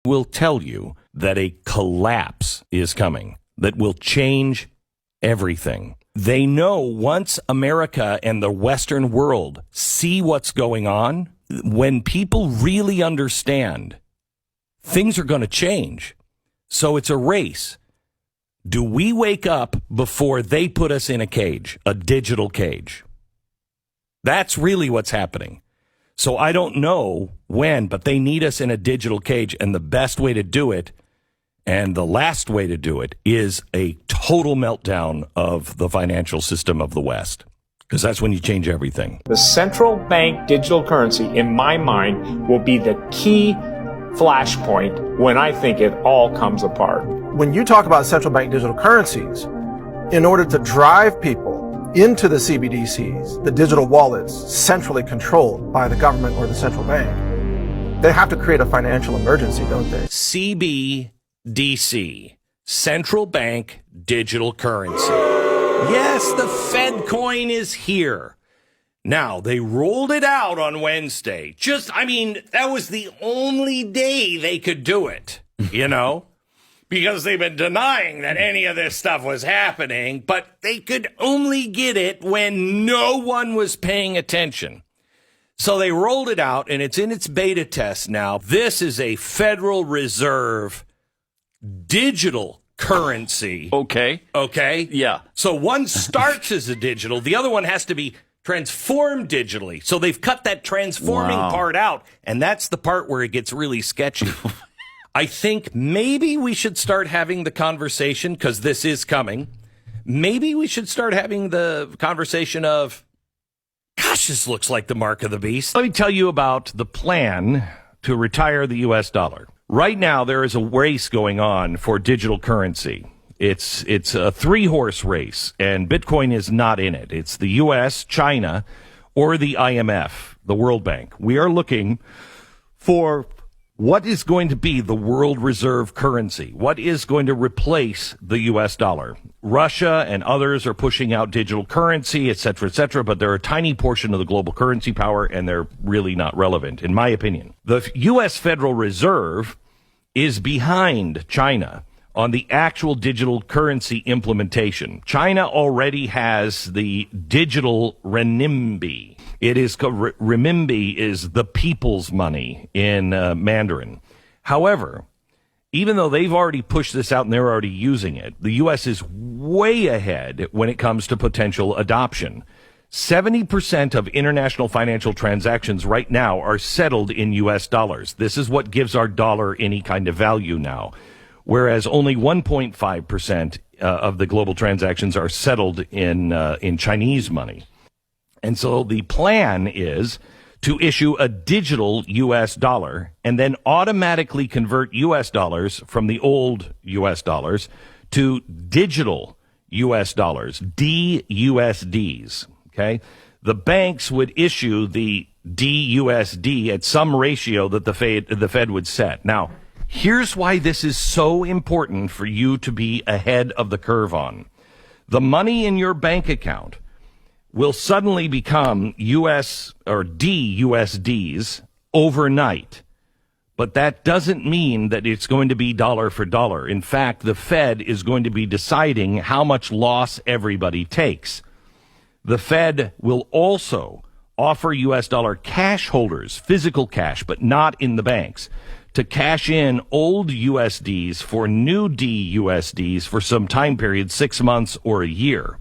will tell you that a collapse is coming that will change everything. They know once America and the Western world see what's going on, when people really understand, things are going to change. So it's a race. Do we wake up before they put us in a cage, a digital cage? That's really what's happening. So I don't know when, but they need us in a digital cage. And the best way to do it, and the last way to do it, is a total meltdown of the financial system of the West. Because that's when you change everything. The central bank digital currency, in my mind, will be the key flashpoint when I think it all comes apart. When you talk about central bank digital currencies, in order to drive people into the CBDCs, the digital wallets centrally controlled by the government or the central bank, they have to create a financial emergency, don't they? CBDC, Central Bank Digital Currency. Yes, the Fed coin is here. Now, they rolled it out on Wednesday. That was the only day they could do it, because they've been denying that any of this stuff was happening, but they could only get it when no one was paying attention. So they rolled it out, and it's in its beta test now. This is a Federal Reserve digital currency. Okay. Yeah. So one starts as a digital. The other one has to be transformed digitally. So they've cut that transforming part out, and that's the part where it gets really sketchy. I think maybe we should start having the conversation, because this is coming. Maybe we should start having the conversation of, gosh, this looks like the mark of the beast. Let me tell you about the plan to retire the U.S. dollar. Right now, there is a race going on for digital currency. It's a three-horse race, and Bitcoin is not in it. It's the U.S., China, or the IMF, the World Bank. We are looking for what is going to be the world reserve currency. What is going to replace the U.S. dollar? Russia and others are pushing out digital currency, et cetera, but they're a tiny portion of the global currency power, and they're really not relevant, in my opinion. The U.S. Federal Reserve is behind China on the actual digital currency implementation. China already has the digital renminbi. Renminbi is the people's money in Mandarin. However, even though they've already pushed this out and they're already using it, the U.S. is way ahead when it comes to potential adoption. 70% of international financial transactions right now are settled in U.S. dollars. This is what gives our dollar any kind of value now, whereas only 1.5% of the global transactions are settled in Chinese money. And so the plan is to issue a digital U.S. dollar and then automatically convert U.S. dollars from the old U.S. dollars to digital U.S. dollars, DUSDs. Okay, the banks would issue the DUSD at some ratio that the Fed would set. Now, here's why this is so important for you to be ahead of the curve on. The money in your bank account will suddenly become US or DUSDs overnight. But that doesn't mean that it's going to be dollar for dollar. In fact, the Fed is going to be deciding how much loss everybody takes. The Fed will also offer U.S. dollar cash holders, physical cash, but not in the banks, to cash in old USDs for new DUSDs for some time period, 6 months or a year.